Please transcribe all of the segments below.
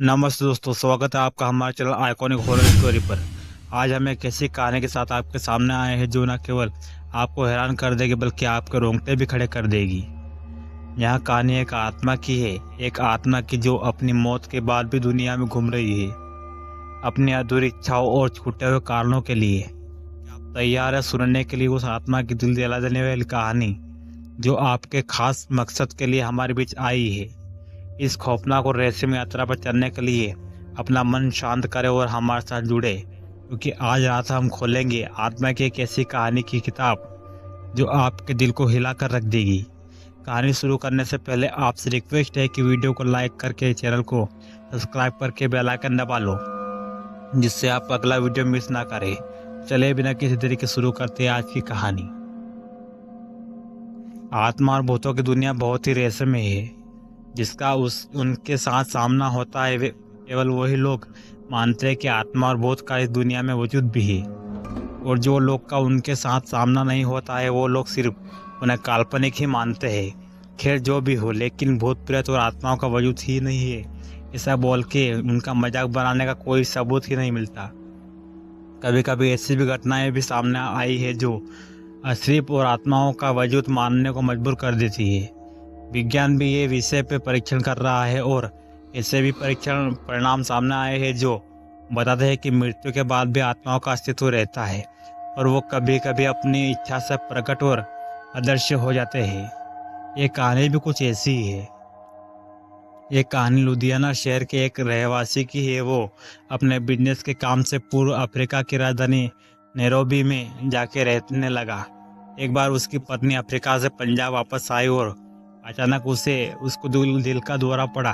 नमस्ते दोस्तों, स्वागत है आपका हमारे चैनल आइकॉनिक हॉरर स्टोरी पर। आज हम एक ऐसी कहानी के साथ आपके सामने आए हैं जो न केवल आपको हैरान कर देगी बल्कि आपके रोंगटे भी खड़े कर देगी। यह कहानी एक आत्मा की है, एक आत्मा की जो अपनी मौत के बाद भी दुनिया में घूम रही है, अपनी अधूरी इच्छाओं और छूटे हुए कारणों के लिए। क्या आप तैयार है सुनने के लिए उस आत्मा की दिल जला देने वाली कहानी जो आपके खास मकसद के लिए हमारे बीच आई है? इस खौफनाक और रहस्यमय यात्रा पर चलने के लिए अपना मन शांत करें और हमारे साथ जुड़े, क्योंकि आज रात हम खोलेंगे आत्मा की एक ऐसी कहानी की किताब जो आपके दिल को हिला कर रख देगी। कहानी शुरू करने से पहले आपसे रिक्वेस्ट है कि वीडियो को लाइक करके चैनल को सब्सक्राइब करके बेल आइकन दबा लो, जिससे आप अगला वीडियो मिस ना करें। चलिए बिना किसी देरी के शुरू करते हैं आज की कहानी। आत्मा और भूतों की दुनिया बहुत ही रहस्यमय है, जिसका उनके साथ सामना होता है। वे केवल वही लोग मानते हैं कि आत्मा और भूत का इस दुनिया में वजूद भी है, और जो लोग का उनके साथ सामना नहीं होता है वो लोग सिर्फ उन्हें काल्पनिक ही मानते हैं। खैर जो भी हो, लेकिन भूत प्रेत और आत्माओं का वजूद ही नहीं है ऐसा बोल के उनका मजाक बनाने का कोई सबूत ही नहीं मिलता। कभी कभी ऐसी भी घटनाएं भी सामने आई है जो सिर्फ और आत्माओं का वजूद मानने को मजबूर कर देती है। विज्ञान भी ये विषय पे परीक्षण कर रहा है, और ऐसे भी परीक्षण परिणाम सामने आए हैं जो बताते हैं कि मृत्यु के बाद भी आत्माओं का अस्तित्व रहता है, और वो कभी कभी अपनी इच्छा से प्रकट और अदृश्य हो जाते हैं। ये कहानी भी कुछ ऐसी ही है। ये कहानी लुधियाना शहर के एक रहवासी की है। वो अपने बिजनेस के काम से पूर्व अफ्रीका की राजधानी नैरोबी में जाके रहने लगा। एक बार उसकी पत्नी अफ्रीका से पंजाब वापस आई और अचानक उसको दिल का दौरा पड़ा,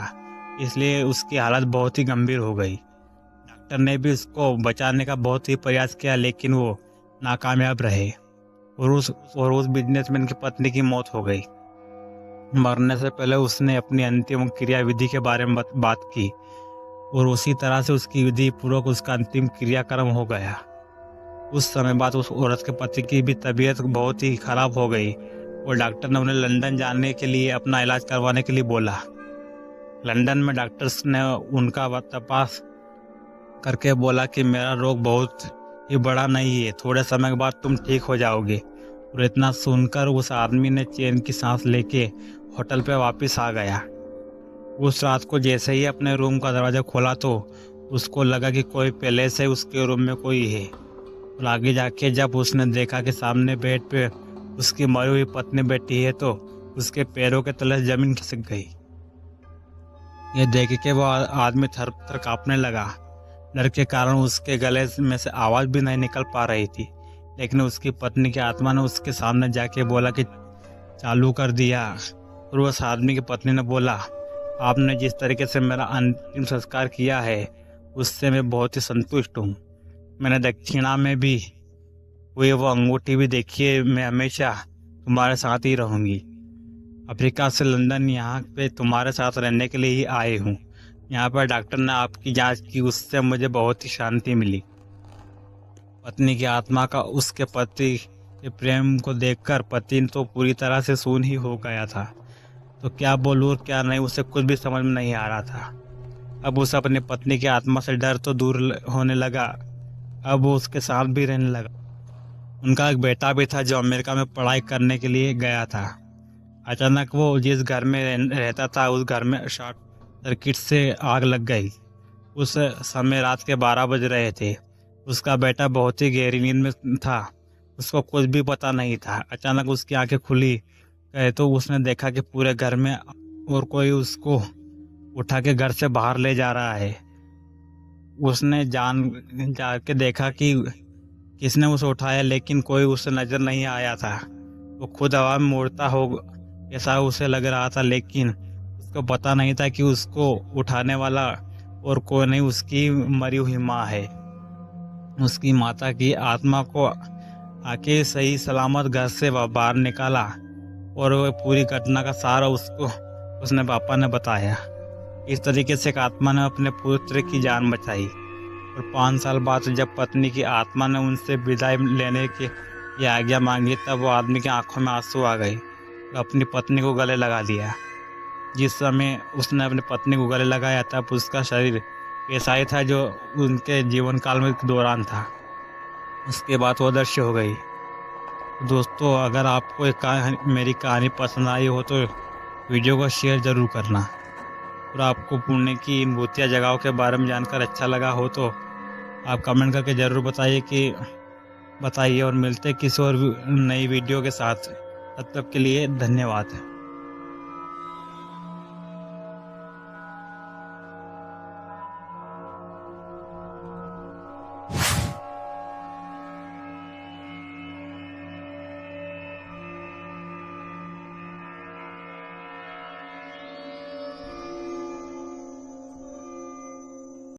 इसलिए उसकी हालत बहुत ही गंभीर हो गई। डॉक्टर ने भी उसको बचाने का बहुत ही प्रयास किया, लेकिन वो नाकामयाब रहे, और उस बिजनेसमैन की पत्नी की मौत हो गई। मरने से पहले उसने अपनी अंतिम क्रिया विधि के बारे में बात की, और उसी तरह से उसकी विधि पूर्वक उसका अंतिम क्रियाक्रम हो गया। उस समय बाद उस औरत के पति की भी तबीयत बहुत ही खराब हो गई, और डॉक्टर ने उन्हें लंदन जाने के लिए अपना इलाज करवाने के लिए बोला। लंदन में डॉक्टर्स ने उनका तपास करके बोला कि मेरा रोग बहुत ही बड़ा नहीं है, थोड़े समय के बाद तुम ठीक हो जाओगे। और इतना सुनकर उस आदमी ने चैन की सांस लेके होटल पे वापस आ गया। उस रात को जैसे ही अपने रूम का दरवाज़ा खोला तो उसको लगा कि कोई पहले से उसके रूम में कोई है, और आगे जाके जब उसने देखा कि सामने बेड पे उसकी मरी हुई पत्नी बैठी है तो उसके पैरों के तले जमीन खिसक गई। ये देख के वो आदमी थर थर कांपने लगा। डर के कारण उसके गले में से आवाज़ भी नहीं निकल पा रही थी, लेकिन उसकी पत्नी की आत्मा ने उसके सामने जाके बोला कि चालू कर दिया। और उस आदमी की पत्नी ने बोला, आपने जिस तरीके से मेरा अंतिम संस्कार किया है उससे मैं बहुत ही संतुष्ट हूँ। मैंने दक्षिणा में भी हुई वो अंगूठी भी देखी है। मैं हमेशा तुम्हारे साथ ही रहूँगी। अफ्रीका से लंदन यहाँ पे तुम्हारे साथ रहने के लिए ही आए हूँ। यहाँ पर डॉक्टर ने आपकी जांच की, उससे मुझे बहुत ही शांति मिली। पत्नी की आत्मा का उसके पति के प्रेम को देखकर पति तो पूरी तरह से सून ही हो गया था। तो क्या बोलूँ और क्या नहीं, उसे कुछ भी समझ में नहीं आ रहा था। अब उसे अपनी पत्नी की आत्मा से डर तो दूर होने लगा, अब वो उसके साथ भी रहने लगा। उनका एक बेटा भी था जो अमेरिका में पढ़ाई करने के लिए गया था। अचानक वो जिस घर में रहता था उस घर में शॉर्ट सर्किट से आग लग गई। उस समय रात के 12 बज रहे थे। उसका बेटा बहुत ही गहरी नींद में था, उसको कुछ भी पता नहीं था। अचानक उसकी आंखें खुली गए तो उसने देखा कि पूरे घर में और कोई उसको उठा के घर से बाहर ले जा रहा है। उसने जाके देखा कि किसने उसे उठाया, लेकिन कोई उसे नजर नहीं आया था। वो खुद हवा में उड़ता हो ऐसा उसे लग रहा था, लेकिन उसको पता नहीं था कि उसको उठाने वाला और कोई नहीं, उसकी मरी हुई माँ है। उसकी माता की आत्मा को आके सही सलामत घर से बाहर निकाला, और वो पूरी घटना का सारा उसने पापा ने बताया। इस तरीके से एक आत्मा ने अपने पुत्र की जान बचाई। और 5 साल बाद जब पत्नी की आत्मा ने उनसे विदाई लेने की आज्ञा मांगी, तब वो आदमी की आंखों में आंसू आ गए, अपनी पत्नी को गले लगा लिया। जिस समय उसने अपनी पत्नी को गले लगाया तब उसका शरीर ऐसा ही था जो उनके जीवन काल में के दौरान था। उसके बाद वो अदृश्य हो गई। दोस्तों, अगर आपको मेरी कहानी पसंद आई हो तो वीडियो को शेयर ज़रूर करना, और आपको पुण्य की इन भूतिया जगहों के बारे में जानकर अच्छा लगा हो तो आप कमेंट करके ज़रूर बताइए और मिलते किसी और नई वीडियो के साथ। तब तक के लिए धन्यवाद।